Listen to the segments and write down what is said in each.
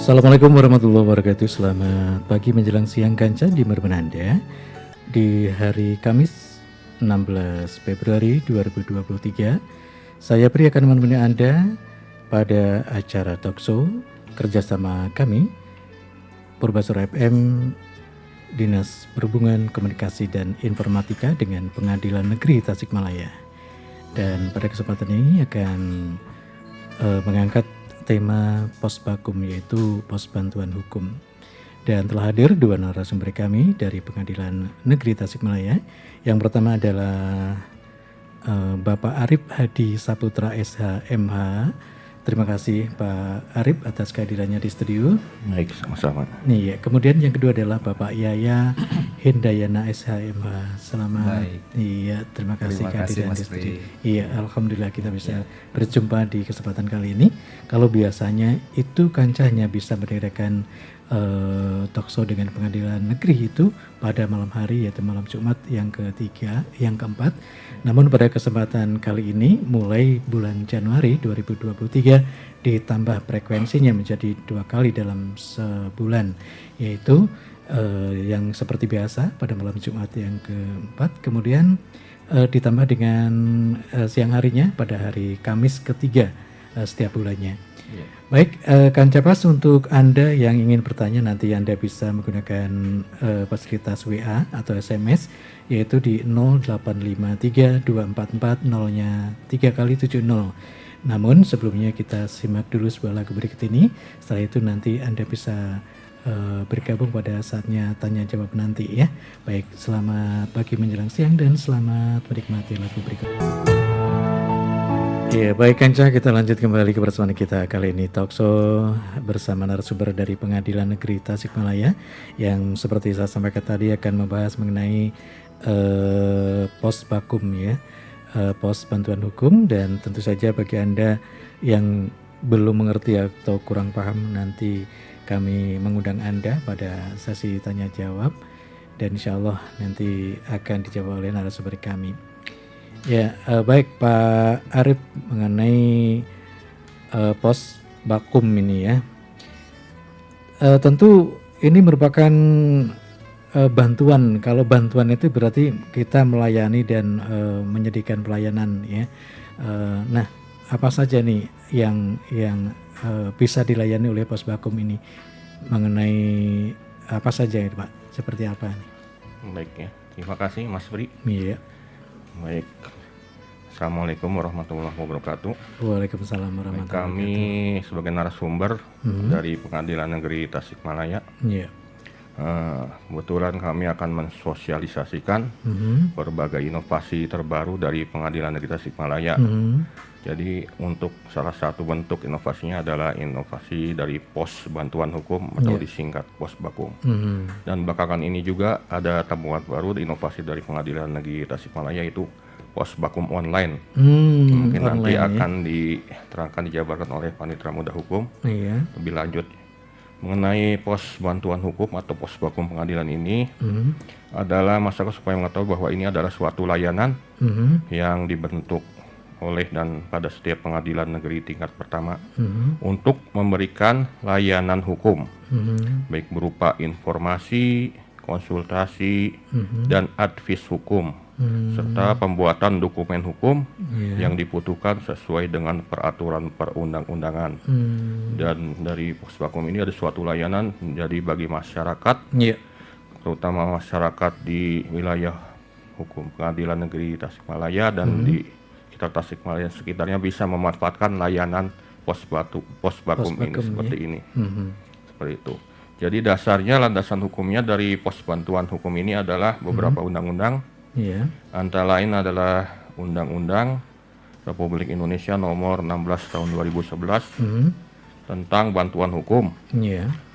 Assalamualaikum warahmatullahi wabarakatuh. Selamat pagi menjelang siang Kanca di Anda di hari Kamis 16 Februari 2023. Saya Pri akan menemani Anda pada acara talkshow kerjasama kami Purbasura FM, Dinas Perhubungan Komunikasi dan Informatika dengan Pengadilan Negeri Tasikmalaya. Dan pada kesempatan ini akan mengangkat tema Posbakum, yaitu Pos Bantuan Hukum. Dan telah hadir dua narasumber kami dari Pengadilan Negeri Tasikmalaya. Yang pertama adalah Bapak Arif Hadi Saputra SH MH. Terima kasih Pak Arif atas kehadirannya di studio. Baik, sama-sama. Nih ya, kemudian yang kedua adalah Bapak Yaya Hindayana SH MH. Selamat. Baik. Iya, terima kasih kehadiran di studio. Iya, alhamdulillah kita bisa berjumpa di kesempatan kali ini. Kalau biasanya itu Kanca hanya bisa mendengarkan talkshow dengan Pengadilan Negeri itu pada malam hari, yaitu malam Jumat yang keempat. Namun pada kesempatan kali ini mulai bulan Januari 2023 ditambah frekuensinya menjadi 2 kali dalam sebulan, yaitu yang seperti biasa pada malam Jumat yang keempat, kemudian ditambah dengan siang harinya pada hari Kamis ketiga setiap bulannya. Baik, Kanca Pas, untuk Anda yang ingin bertanya nanti Anda bisa menggunakan fasilitas WA atau SMS, yaitu di 08532440-3x70. Namun sebelumnya kita simak dulu sebuah lagu berikut ini. Setelah itu nanti Anda bisa bergabung pada saatnya tanya jawab nanti ya. Baik, selamat pagi menjelang siang dan selamat menikmati lagu berikut. Ya, baik Kanca, kita lanjut kembali ke pertemuan kita kali ini talkshow bersama narasumber dari Pengadilan Negeri Tasikmalaya yang seperti saya sampaikan tadi akan membahas mengenai Posbakum ya, Pos Bantuan Hukum. Dan tentu saja bagi Anda yang belum mengerti atau kurang paham, nanti kami mengundang Anda pada sesi tanya jawab dan insya Allah nanti akan dijawab oleh narasumber kami. Ya, baik Pak Arif, mengenai Posbakum ini ya, tentu ini merupakan bantuan. Kalau bantuan itu berarti kita melayani dan menyediakan pelayanan ya. Nah, apa saja nih yang bisa dilayani oleh Posbakum ini, mengenai apa saja ya Pak? Seperti apa nih? Baik ya, terima kasih Mas Bri. Iya. Baik, Assalamualaikum warahmatullahi wabarakatuh. Waalaikumsalam warahmatullahi wabarakatuh. Kami sebagai narasumber dari Pengadilan Negeri Tasikmalaya. Iya. Kebetulan kami akan mensosialisasikan berbagai inovasi terbaru dari Pengadilan Negeri Tasikmalaya. Jadi untuk salah satu bentuk inovasinya adalah inovasi dari Pos Bantuan Hukum atau disingkat Posbakum. Dan belakangan ini juga ada temuan baru inovasi dari Pengadilan Negeri Tasikmalaya, yaitu Posbakum online. Mungkin nanti akan diterangkan, dijabarkan oleh Panitera Muda Hukum lebih lanjut. Mengenai Pos Bantuan Hukum atau Posbakum Pengadilan ini adalah masyarakat supaya mengetahui bahwa ini adalah suatu layanan yang dibentuk oleh dan pada setiap pengadilan negeri tingkat pertama untuk memberikan layanan hukum, baik berupa informasi, konsultasi, dan advis hukum, serta pembuatan dokumen hukum yang dibutuhkan sesuai dengan peraturan perundang-undangan. Dan dari Posbakum ini ada suatu layanan menjadi bagi masyarakat, terutama masyarakat di wilayah hukum Pengadilan Negeri Tasikmalaya dan di Tasikmalaya sekitarnya bisa memanfaatkan layanan Posbakum ini seperti ini. Seperti itu. Jadi dasarnya, landasan hukumnya dari Pos Bantuan Hukum ini adalah beberapa undang-undang. Antara lain adalah Undang-Undang Republik Indonesia Nomor 16 Tahun 2011 tentang bantuan hukum.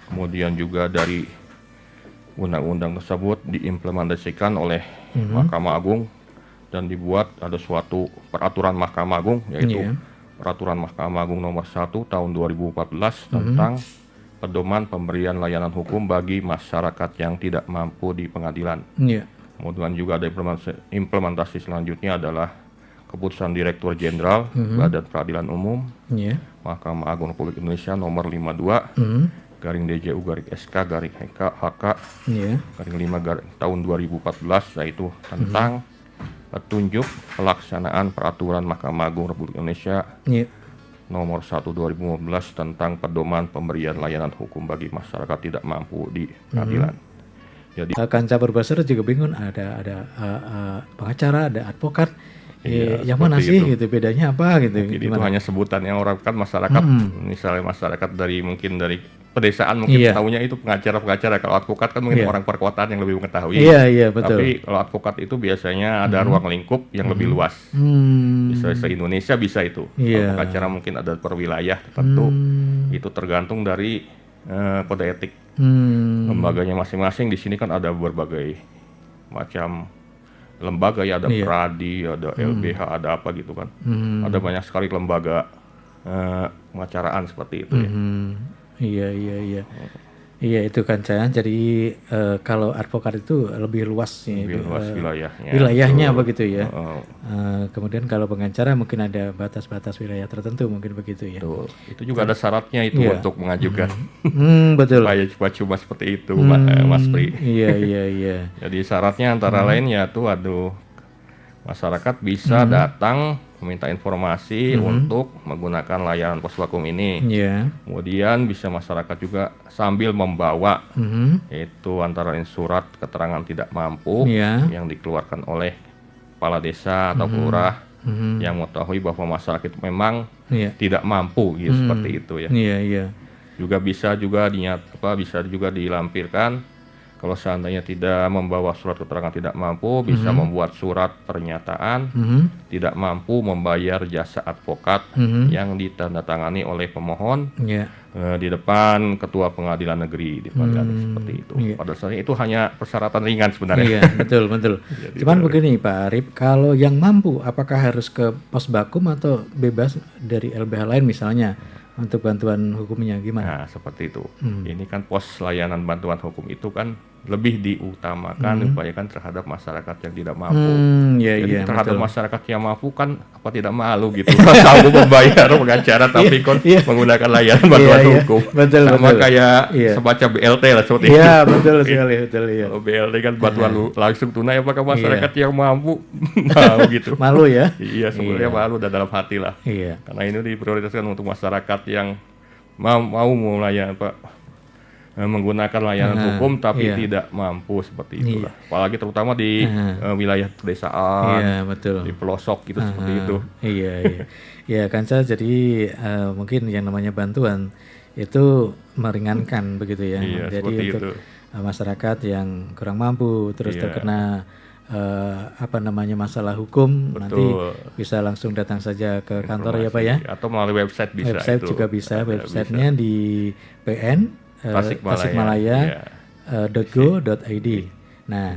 Kemudian juga dari undang-undang tersebut diimplementasikan oleh Mahkamah Agung dan dibuat ada suatu peraturan Mahkamah Agung, yaitu Peraturan Mahkamah Agung Nomor 1 Tahun 2014 tentang pedoman pemberian layanan hukum bagi masyarakat yang tidak mampu di pengadilan. Kemudian juga ada implementasi selanjutnya adalah Keputusan Direktur Jenderal Badan Peradilan Umum Mahkamah Agung Republik Indonesia Nomor 52 garing DJU garing SK garing HK Iya. garing 5 garing tahun 2014, yaitu tentang petunjuk pelaksanaan peraturan Mahkamah Agung Republik Indonesia Iya. nomor 1 2015 tentang pedoman pemberian layanan hukum bagi masyarakat tidak mampu di pengadilan. Jadi Kanca berbahasa juga bingung, ada pengacara, ada advokat. Yang mana seperti sih itu. gitu, bedanya apa gitu? Jadi itu Gimana? hanya sebutan yang orang kan masyarakat, misalnya masyarakat dari mungkin dari pedesaan mungkin Iya. tahunya itu pengacara. Kalau advokat kan mungkin Iya. orang perkotaan yang lebih mengetahui. Iya, betul. Tapi kalau advokat itu biasanya ada ruang lingkup yang lebih luas. Bisa se-Indonesia bisa itu. Iya. Kalau pengacara mungkin ada per wilayah tertentu. Itu tergantung dari kode etik lembaganya masing-masing. Di sini kan ada berbagai macam lembaga ya, ada Iya. Pradi, ada LBH, ada apa gitu kan. Ada banyak sekali lembaga pengacaraan seperti itu ya. Iya. Iya itu kan Cah. Jadi kalau advokat itu lebih luas ya, Lebih luas wilayahnya. wilayahnya Betul. begitu ya. Kemudian kalau pengacara mungkin ada batas-batas wilayah tertentu mungkin begitu ya. Betul. Itu juga ada syaratnya itu Iya. untuk mengajukan. Betul. Supaya cuma seperti itu, Mas Pri. Iya. Jadi syaratnya antara lain yaitu masyarakat bisa datang meminta informasi untuk menggunakan layanan pos vakum ini. Iya. Kemudian bisa masyarakat juga sambil membawa yaitu antara lain surat keterangan tidak mampu Iya. yang dikeluarkan oleh kepala desa atau lurah yang mengetahui bahwa masyarakat itu memang Iya. tidak mampu gitu, seperti itu ya. Iya. Juga bisa juga dilampirkan kalau seandainya tidak membawa surat keterangan tidak mampu, bisa membuat surat pernyataan tidak mampu membayar jasa advokat yang ditandatangani oleh pemohon Iya. di depan ketua pengadilan negeri di pengadilan seperti itu. Iya. Pada dasarnya itu hanya persyaratan ringan sebenarnya. Iya, betul. Cuman begini Pak Arif, kalau yang mampu apakah harus ke pos bakum atau bebas dari LBH lain misalnya untuk bantuan hukumnya gimana? Nah, seperti itu. Ini kan pos layanan bantuan hukum itu kan lebih diutamakan upayakan terhadap masyarakat yang tidak mampu. Jadi terhadap betul. masyarakat yang mampu kan apa tidak malu gitu. Tahu membayar pengacara tapi kan menggunakan layanan bantuan hukum. Betul. Sama kayak Iya. semacam BLT lah seperti itu. Iya, betul sekali, betul ya. Kalau BLT kan bantuan langsung tunai, apakah masyarakat yang mampu mau gitu. Malu ya? Iya, sebenarnya malu dan dalam hati lah. Iya. Karena ini diprioritaskan untuk masyarakat yang mau menggunakan layanan hukum tapi tidak mampu seperti itulah. Apalagi terutama di wilayah pedesaan, Iya, betul. di pelosok gitu seperti itu. Iya. Ya kan jadi mungkin yang namanya bantuan itu meringankan begitu ya. Iya, Jadi seperti untuk itu. masyarakat yang kurang mampu terus terkena masalah hukum, nanti bisa langsung datang saja ke kantor ya Pak ya. Atau melalui website bisa. Website itu. juga bisa, websitenya di PN Tasikmalaya. .go.id. Nah,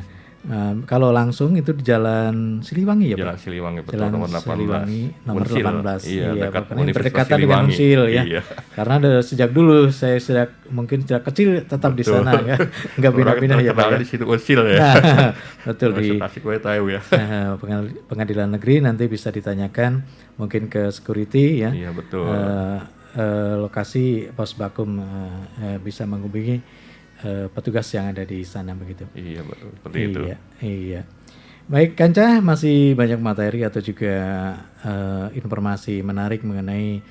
kalau langsung itu di Jalan Siliwangi ya Pak? Jalan Siliwangi, betul, Jalan nomor 18. Siliwangi nomor Unsil. 18. Iya, dekat pokoknya Universitas berdekatan dengan Siliwangi. Unsil ya. Iya. Karena sejak dulu saya mungkin sejak kecil tetap di sana ya. Enggak pindah-pindah ya Pak. Terkenalnya Ya? di situ Unsil ya. Betul di Tasik tahu ya. pengadilan negeri nanti bisa ditanyakan mungkin ke security ya. Iya, betul. Lokasi pos bakum bisa menghubungi petugas yang ada di sana begitu. Iya, betul. Seperti itu. Iya. Baik, Kanca, masih banyak materi atau juga informasi menarik mengenai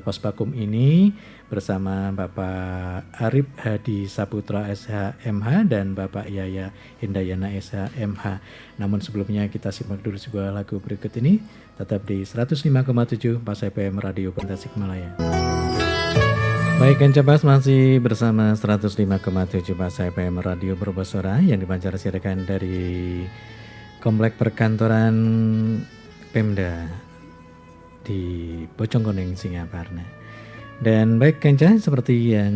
pos bakum ini bersama Bapak Arif Hadi Saputra SHMH dan Bapak Yaya Hindayana SHMH. Namun sebelumnya kita simak dulu sebuah lagu berikut ini, tetap di 105,7 Pas FM Radio Tasikmalaya. Baik, Kanca Pas masih bersama 105,7 Pas FM Radio Berbasora yang dipancar siarkan dari Komplek Perkantoran Pemda di Bojongkoneng, Singaparna. Dan baik Kanca, seperti yang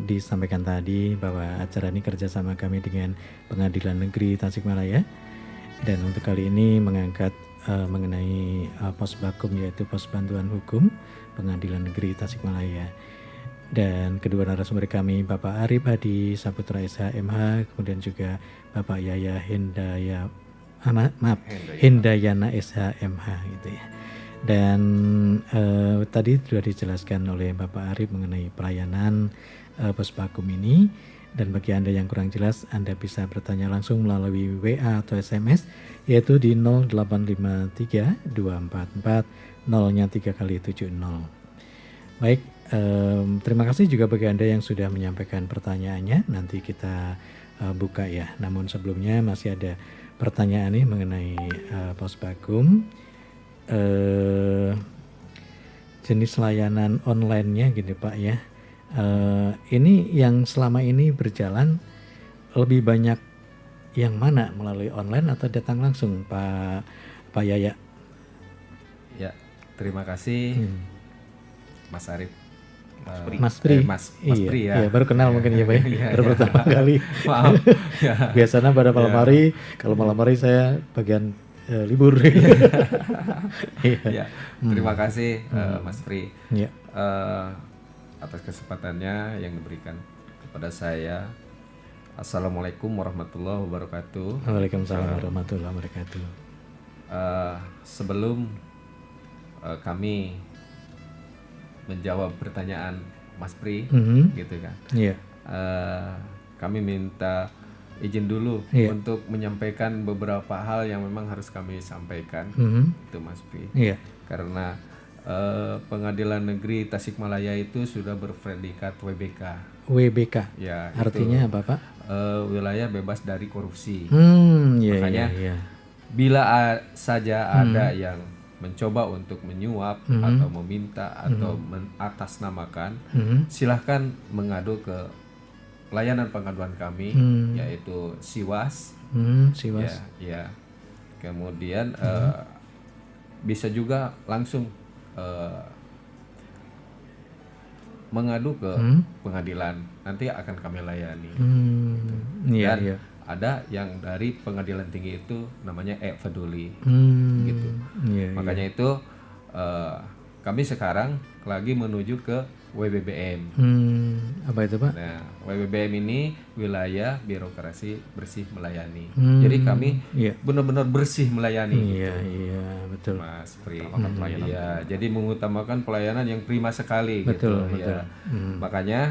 disampaikan tadi bahwa acara ini kerjasama kami dengan Pengadilan Negeri Tasikmalaya. Dan untuk kali ini mengangkat mengenai pos bakum, yaitu pos bantuan hukum Pengadilan Negeri Tasikmalaya. Dan kedua narasumber kami Bapak Arif Hadi Saputra SHMH, kemudian juga Bapak Yaya Hindayana SHMH gitu ya. Dan tadi sudah dijelaskan oleh Bapak Arif mengenai pelayanan Pospakum ini. Dan bagi Anda yang kurang jelas, Anda bisa bertanya langsung melalui WA atau SMS, yaitu di 0853 244 0-nya 3 kali 70. Baik, terima kasih juga bagi Anda yang sudah menyampaikan pertanyaannya. Nanti kita buka ya. Namun sebelumnya masih ada pertanyaan nih mengenai Pospakum. Jenis layanan online-nya gini Pak ya. Ini yang selama ini berjalan lebih banyak yang mana, melalui online atau datang langsung Pak Yaya? Ya, terima kasih Mas Arif. Mas Pri. Mas iya, Pri ya. Iya, baru kenal mungkin ya Pak ya. Iya, Baru iya. pertama kali. Maaf. Ya. Biasanya pada malam hari, kalau malam hari saya bagian libur. Ya, terima kasih Mas Pri. Iya. Atas kesempatannya yang diberikan kepada saya. Assalamualaikum warahmatullahi wabarakatuh. Waalaikumsalam warahmatullahi wabarakatuh. Sebelum kami menjawab pertanyaan Mas Pri, gitu kan? Iya. Kami minta izin dulu untuk menyampaikan beberapa hal yang memang harus kami sampaikan, itu Mas Pri. Iya. Karena Pengadilan Negeri Tasikmalaya itu sudah berpredikat WBK. WBK. Ya, artinya itu, apa Pak? Wilayah bebas dari korupsi. Iya, Makanya iya. bila saja ada yang mencoba untuk menyuap atau meminta atau mengatasnamakan, silahkan mengadu ke layanan pengaduan kami, yaitu Siwas. Siwas. Ya. Kemudian bisa juga langsung mengadu ke pengadilan, nanti akan kami layani. Iya, Dan iya. ada yang dari pengadilan tinggi itu namanya e-Peduli, gitu. Iya, Makanya itu kami sekarang lagi menuju ke WBBM. Apa itu Pak? Nah, WBBM ini wilayah birokrasi bersih melayani. Jadi kami benar-benar bersih melayani. Iya, iya, betul. Mas Pri. Iya, jadi mengutamakan pelayanan yang prima sekali, Betul, gitu. betul. Ya. Makanya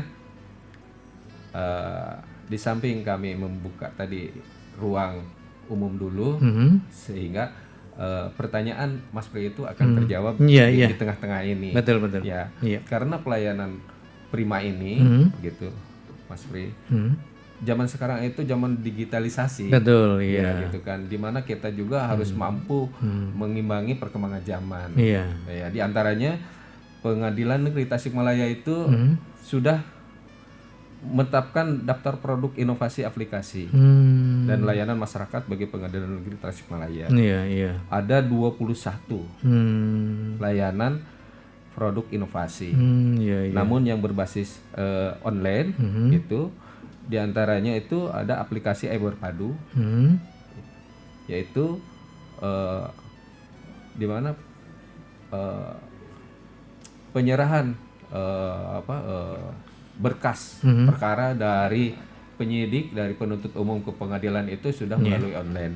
di samping kami membuka tadi ruang umum dulu, sehingga pertanyaan Mas Pri itu akan terjawab di tengah-tengah ini. Betul, betul. Ya, karena pelayanan prima ini, gitu, Mas Pri. Zaman sekarang itu zaman digitalisasi. Betul, ya, gitu kan. Dimana kita juga harus mampu mengimbangi perkembangan zaman. Iya. Ya, di antaranya Pengadilan Negeri Tasikmalaya itu sudah menetapkan daftar produk inovasi aplikasi dan layanan masyarakat bagi Pengadilan Negeri Tasikmalaya. Iya, iya. Ada 21 layanan produk inovasi. Iya, iya. Namun yang berbasis online itu diantaranya itu ada aplikasi e-Berpadu, yaitu di mana penyerahan berkas perkara dari penyidik, dari penuntut umum ke pengadilan itu sudah melalui online.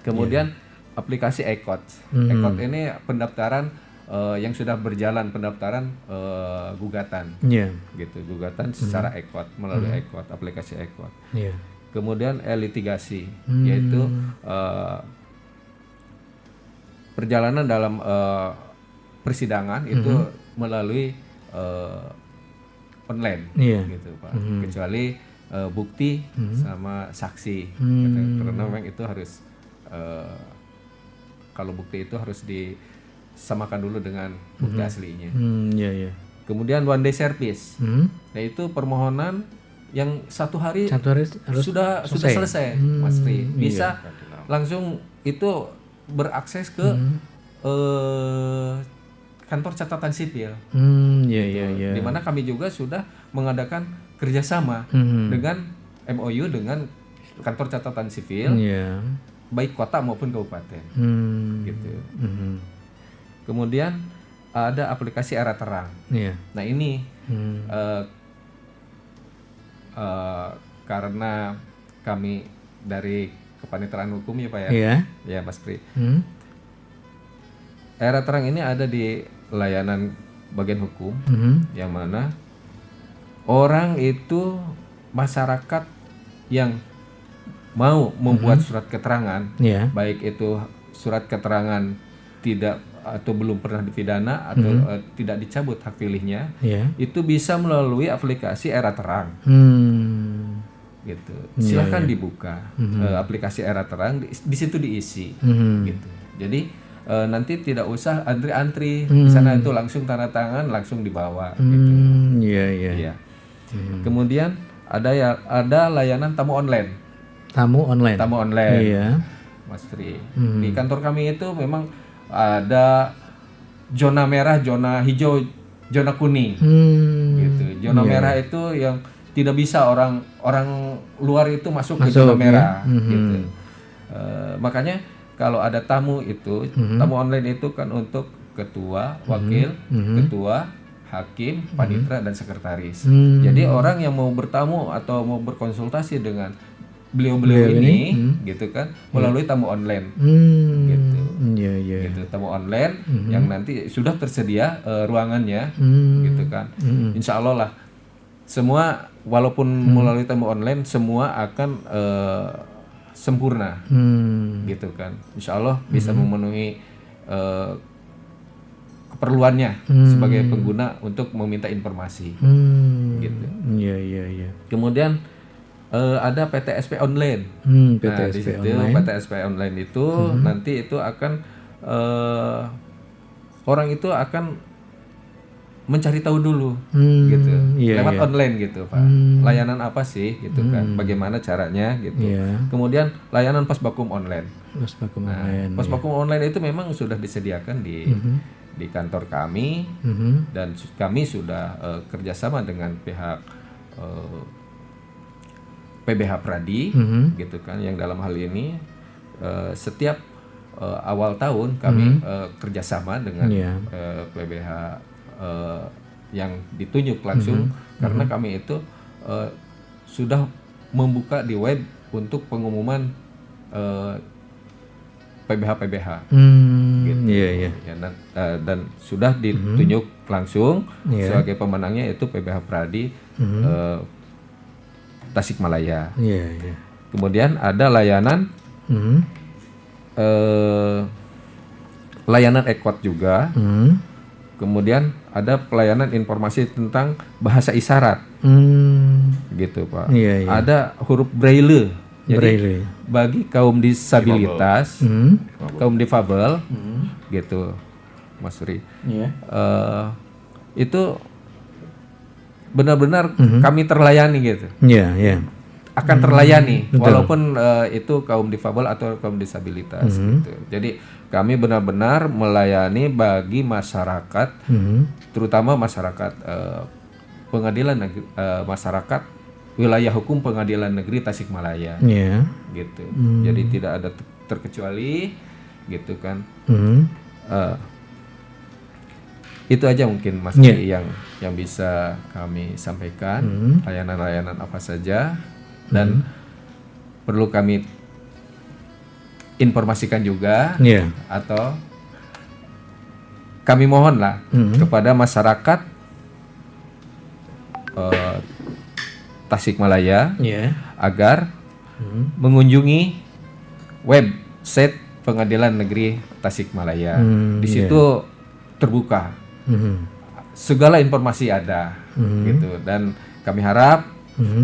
Kemudian aplikasi e-Court. E-Court ini pendaftaran yang sudah berjalan, pendaftaran gugatan, gitu, gugatan secara e-Court, melalui e-Court, aplikasi e-Court. Kemudian e-litigasi, yaitu perjalanan dalam persidangan itu melalui online, gitu Pak. Kecuali bukti sama saksi, karena memang itu harus kalau bukti itu harus disamakan dulu dengan bukti aslinya. Kemudian one day service, yaitu permohonan yang satu hari harus sudah selesai, Mas Pri. Bisa langsung itu berakses ke kantor catatan sipil. Di mana kami juga sudah mengadakan kerjasama dengan MOU dengan kantor catatan sipil, baik kota maupun kabupaten, gitu. Kemudian ada aplikasi Era Terang. Nah ini karena kami dari kepaniteraan hukum ya Pak ya, ya Mas Pri. Era Terang ini ada di layanan bagian hukum, yang mana orang itu masyarakat yang mau membuat surat keterangan, Ya. baik itu surat keterangan tidak atau belum pernah dipidana atau tidak dicabut hak pilihnya, Ya. itu bisa melalui aplikasi Era Terang. Gitu. Silahkan dibuka aplikasi Era Terang, di situ diisi. Gitu. Jadi nanti tidak usah antri-antri di sana, itu langsung tanda tangan langsung dibawa. Gitu. Iya. Iya. Kemudian ada layanan tamu online. Tamu online. Iya. Mas Tri. Di kantor kami itu memang ada zona merah, zona hijau, zona kuning. Gitu. Zona merah itu yang tidak bisa orang luar itu masuk ke zona merah. Gitu. Makanya kalau ada tamu itu, tamu online itu kan untuk ketua, wakil, ketua, hakim, panitera dan sekretaris. Jadi orang yang mau bertamu atau mau berkonsultasi dengan beliau-beliau ini, gitu kan, melalui tamu online, gitu. Iya. Gitu, tamu online yang nanti sudah tersedia ruangannya, gitu kan. Insya Allah lah, semua walaupun melalui tamu online, semua akan sempurna, gitu kan. Insya Allah bisa memenuhi keperluannya sebagai pengguna untuk meminta informasi, gitu. Iya. Kemudian ada PTSP online. Nah, di situ PTSP online itu nanti itu akan orang itu akan mencari tahu dulu, gitu, lewat online gitu, Pak. Layanan apa sih, gitu kan? Bagaimana caranya, gitu. Kemudian layanan pos vakum online. Pos vakum online itu memang sudah disediakan di kantor kami, dan kami sudah kerjasama dengan pihak PBH Pradi, gitu kan, yang dalam hal ini setiap awal tahun kami kerjasama dengan PBH yang ditunjuk langsung, karena kami itu sudah membuka di web untuk pengumuman PBH, gitu. Ya, dan sudah ditunjuk langsung sebagai pemenangnya itu PBH Pradi Tasikmalaya. Kemudian ada layanan layanan EKOT juga. Kemudian ada pelayanan informasi tentang bahasa isyarat, gitu Pak. Ada huruf braille. Jadi bagi kaum disabilitas, kaum difabel, gitu, Mas Suri. Itu benar-benar kami terlayani, gitu. Akan terlayani, walaupun itu kaum difabel atau kaum disabilitas, gitu. Jadi kami benar-benar melayani bagi masyarakat, terutama masyarakat pengadilan negeri, masyarakat wilayah hukum Pengadilan Negeri Tasikmalaya, gitu. Jadi tidak ada terkecuali, gitu kan. Itu aja mungkin Mas yang bisa kami sampaikan, layanan-layanan apa saja, dan perlu kami informasikan juga, atau kami mohonlah kepada masyarakat Tasikmalaya agar mengunjungi website Pengadilan Negeri Tasikmalaya. Di situ terbuka, segala informasi ada, gitu, dan kami harap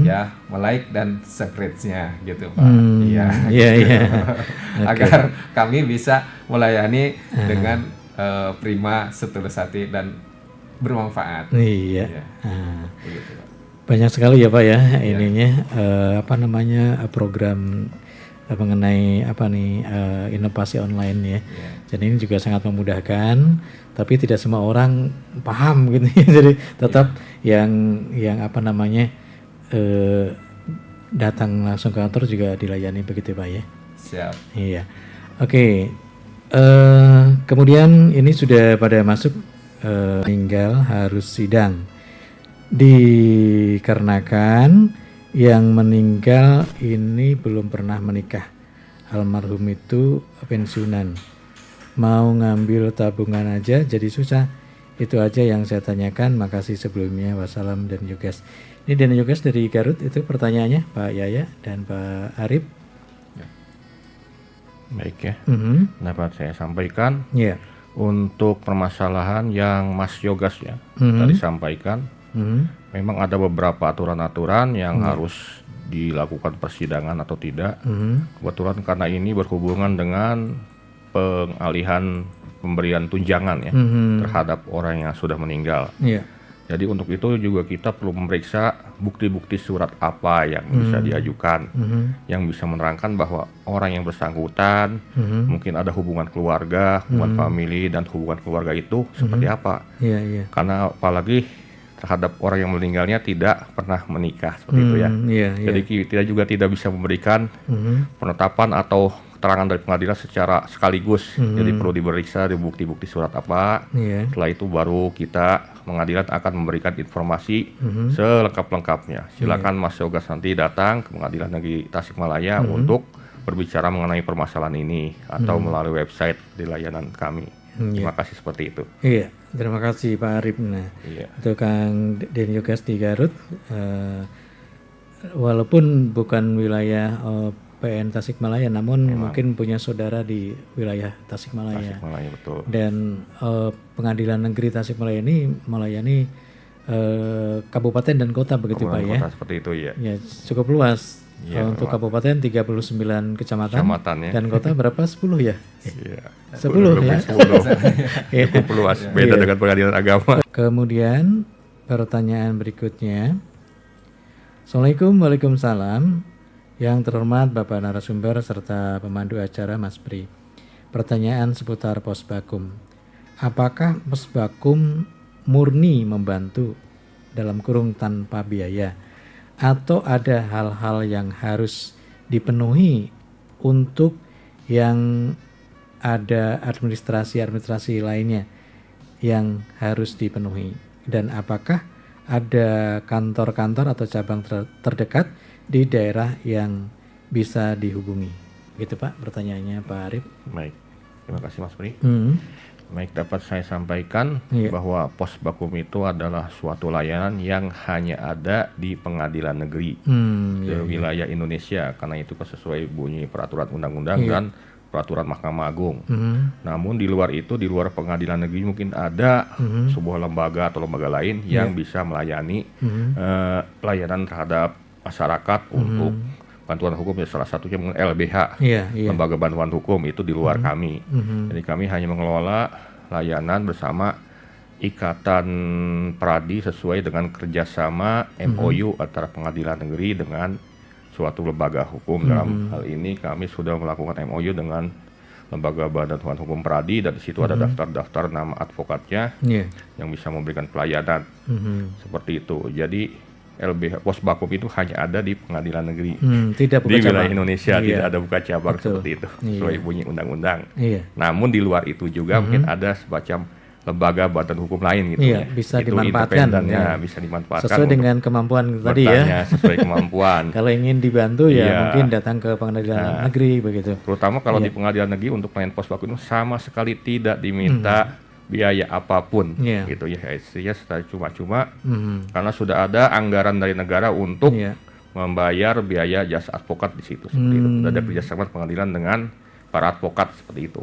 ya like dan subscribe-nya, gitu Pak. Agar kami bisa melayani dengan prima, setulus hati dan bermanfaat. Begitu, Pak. Banyak sekali ya Pak ya, ininya program mengenai inovasi online ya. Jadi ini juga sangat memudahkan, tapi tidak semua orang paham gitu ya. Jadi tetap yang datang langsung ke kantor juga dilayani begitu Pak ya. Siap. Iya. Oke. Kemudian ini sudah pada masuk meninggal harus sidang. Dikarenakan yang meninggal ini belum pernah menikah. Almarhum itu pensiunan. Mau ngambil tabungan aja jadi susah. Itu aja yang saya tanyakan. Makasih sebelumnya. Wassalam dan Yogas. Ini dan Yogas dari Garut itu pertanyaannya Pak Yaya dan Pak Arif. Baik ya. Mhm. Dapat saya sampaikan Ya. untuk permasalahan yang Mas Yogas ya tadi sampaikan. Memang ada beberapa aturan-aturan yang harus dilakukan persidangan atau tidak. Kebetulan karena ini berhubungan dengan pengalihan pemberian tunjangan ya terhadap orang yang sudah meninggal. Iya. Jadi untuk itu juga kita perlu memeriksa bukti-bukti surat apa yang bisa diajukan, yang bisa menerangkan bahwa orang yang bersangkutan mungkin ada hubungan keluarga, hubungan famili, dan hubungan keluarga itu seperti apa. Iya, iya. Karena apalagi terhadap orang yang meninggalnya tidak pernah menikah seperti itu ya. Iya, iya. Jadi kita juga tidak bisa memberikan penetapan atau keterangan dari pengadilan secara sekaligus. Jadi perlu diperiksa di bukti-bukti surat apa. Iya. Setelah itu baru kita pengadilan akan memberikan informasi selengkap-lengkapnya. Silakan Mas Yogas nanti datang ke Pengadilan Negeri Tasikmalaya untuk berbicara mengenai permasalahan ini atau melalui website di layanan kami. Terima kasih seperti itu. Iya, terima kasih Pak Arif. Nah, Iya. untuk Kang Den Yogas di Garut, walaupun bukan wilayah PN Tasikmalaya, namun mungkin punya saudara di wilayah Tasikmalaya. Tasikmalaya betul. Dan Pengadilan Negeri Tasikmalaya ini melayani kabupaten dan kota begitu Pak ya? Kota seperti itu ya. Ya, cukup luas. Iya, Untuk kabupaten 39 kecamatan, ya. dan kota berapa? 10 ya? Iya. 10 ya? 10. Cukup luas, beda dengan pengadilan agama. Kemudian pertanyaan berikutnya. Assalamualaikum, waalaikumsalam. Yang terhormat Bapak narasumber serta pemandu acara Mas Pri. Pertanyaan seputar Posbakum. Apakah Posbakum murni membantu dalam kurung tanpa biaya? Atau ada hal-hal yang harus dipenuhi untuk yang ada administrasi lainnya yang harus dipenuhi? Dan apakah ada kantor-kantor atau cabang terdekat di daerah yang bisa dihubungi? Gitu Pak pertanyaannya Pak Arif. Baik, terima kasih Mas Pri. Hmm. Baik, dapat saya sampaikan bahwa Posbakum itu adalah suatu layanan yang hanya ada di pengadilan negeri di wilayah Indonesia, karena itu sesuai bunyi peraturan undang-undang dan peraturan Mahkamah Agung. Namun di luar itu, di luar pengadilan negeri mungkin ada sebuah lembaga atau lembaga lain yang bisa melayani pelayanan terhadap masyarakat untuk bantuan hukum, ya salah satunya mungkin LBH, lembaga bantuan hukum, itu di luar kami. Jadi kami hanya mengelola layanan bersama Ikatan Pradi sesuai dengan kerjasama MOU antara pengadilan negeri dengan suatu lembaga hukum. Dalam hal ini kami sudah melakukan MOU dengan lembaga bantuan hukum Pradi, dan di situ ada daftar-daftar nama advokatnya yang bisa memberikan pelayanan seperti itu. Jadi LBH Posbakum itu hanya ada di pengadilan negeri, tidak buka di wilayah cabang. Indonesia, tidak ada buka cabang. Betul. Seperti itu sesuai bunyi undang-undang. Namun di luar itu juga mungkin ada semacam lembaga bantuan hukum lain gitu ya. Bisa itu dimanfaatkan bisa dimanfaatkan sesuai dengan kemampuan tadi ya. Sesuai kemampuan. Kalau ingin dibantu ya mungkin datang ke pengadilan negeri begitu. Terutama kalau di pengadilan negeri untuk pelayanan Posbakum itu sama sekali tidak diminta biaya apapun gitu ya. Istilahnya secara cuma-cuma karena sudah ada anggaran dari negara untuk membayar biaya jasa advokat di situ seperti itu. Sudah ada kerjasama pengadilan dengan para advokat seperti itu.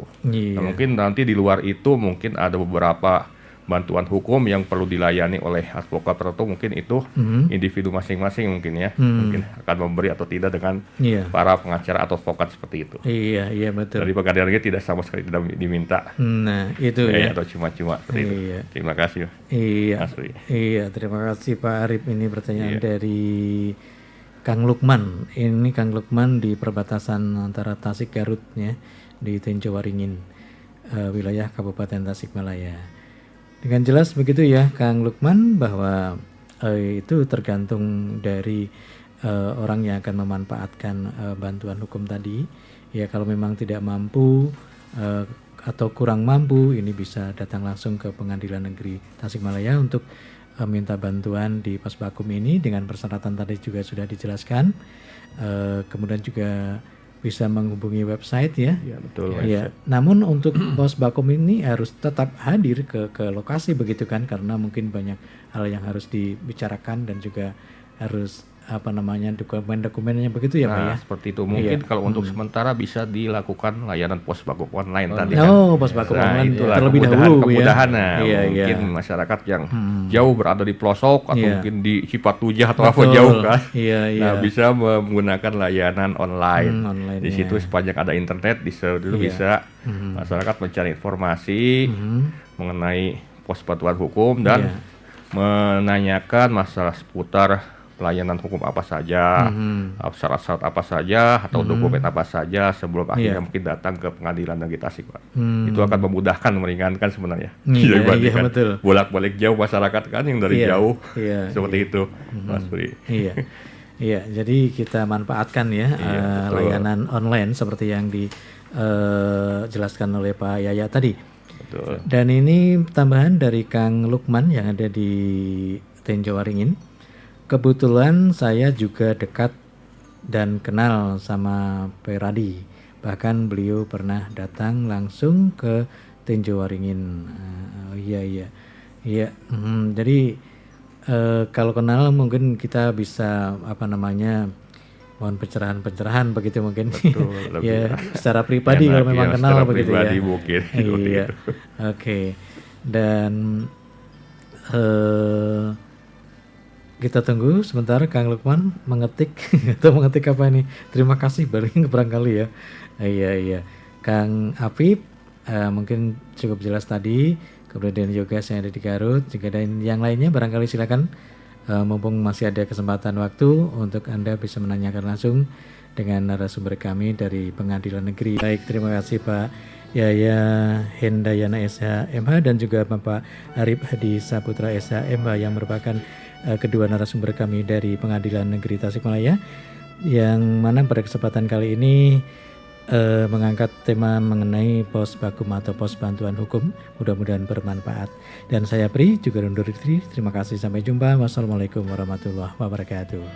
Nah, mungkin nanti di luar itu mungkin ada beberapa bantuan hukum yang perlu dilayani oleh advokat tertentu, mungkin itu individu masing-masing mungkin ya, mungkin akan memberi atau tidak dengan para pengacara atau advokat seperti itu. Iya betul. Dari pengadilan negeri tidak sama sekali tidak diminta. Nah itu ya. Atau cuma-cuma seperti itu. Terima kasih. Iya terima kasih Pak Arif. Ini pertanyaan dari Kang Lukman. Ini Kang Lukman di perbatasan antara Tasik Garut ya, di Tenjo Waringin, wilayah Kabupaten Tasikmalaya. Dengan jelas begitu ya Kang Lukman, bahwa itu tergantung dari orang yang akan memanfaatkan bantuan hukum tadi. Ya kalau memang tidak mampu atau kurang mampu, ini bisa datang langsung ke Pengadilan Negeri Tasikmalaya untuk minta bantuan di Posbakum ini dengan persyaratan tadi juga sudah dijelaskan. Kemudian juga bisa menghubungi website ya. Ya betul. Ya, namun untuk pos Bakom ini harus tetap hadir ke lokasi begitu kan, karena mungkin banyak hal yang harus dibicarakan dan juga harus dokumen-dokumennya begitu ya Pak ya. Nah, seperti itu. Mungkin kalau untuk sementara bisa dilakukan layanan pos Bakom online tadi kan. Oh, pos Bakom online itulah terlebih dahulu kemudahan. ya. Nah, Iya, mungkin iya. masyarakat yang jauh berada di pelosok atau Iya. mungkin di Cipatujah atau apa Betul. jauh kan. Iya, iya. Nah, bisa menggunakan layanan online. Online, Di situ sepanjang ada internet dulu Iya. bisa masyarakat mencari informasi mengenai pos bantuan hukum dan Iya. menanyakan masalah seputar pelayanan hukum apa saja, syarat-syarat apa saja, atau dokumen apa saja sebelum akhirnya mungkin datang ke pengadilan negeri Tasik, Pak. Itu akan memudahkan, meringankan sebenarnya. Iya, Dibandingkan iya, betul. bolak-balik jauh masyarakat kan yang dari Iya, jauh iya, seperti itu, Mas Budi. Iya, iya. Jadi kita manfaatkan ya betul. layanan online seperti yang dijelaskan oleh Pak Yaya tadi. Betul. Dan ini tambahan dari Kang Lukman yang ada di Tenjo Waringin. Kebetulan saya juga dekat dan kenal sama Peradi. Bahkan beliau pernah datang langsung ke Tenjo Waringin. Iya. Jadi kalau kenal mungkin kita bisa mohon pencerahan begitu mungkin. Betul, Ya, secara pribadi kalau memang kenal secara begitu pribadi ya. mungkin, Iya. Oke. Dan kita tunggu sebentar Kang Lukman mengetik atau mengetik apa ini. Terima kasih barangkali ya. Iya. Kang Apip mungkin cukup jelas tadi. Kemudian juga yang ada di Garut. Jika ada yang lainnya barangkali silakan. Mumpung masih ada kesempatan waktu untuk Anda bisa menanyakan langsung dengan narasumber kami dari Pengadilan Negeri. Baik, terima kasih Pak Yaya Hendayana SHMH dan juga Bapak Arif Hadi Saputra SHMH yang merupakan kedua narasumber kami dari Pengadilan Negeri Tasikmalaya, yang mana pada kesempatan kali ini mengangkat tema mengenai pos Bakum atau pos bantuan hukum. Mudah-mudahan bermanfaat. Dan saya Pri juga undur diri. Terima kasih, sampai jumpa. Wassalamualaikum warahmatullahi wabarakatuh.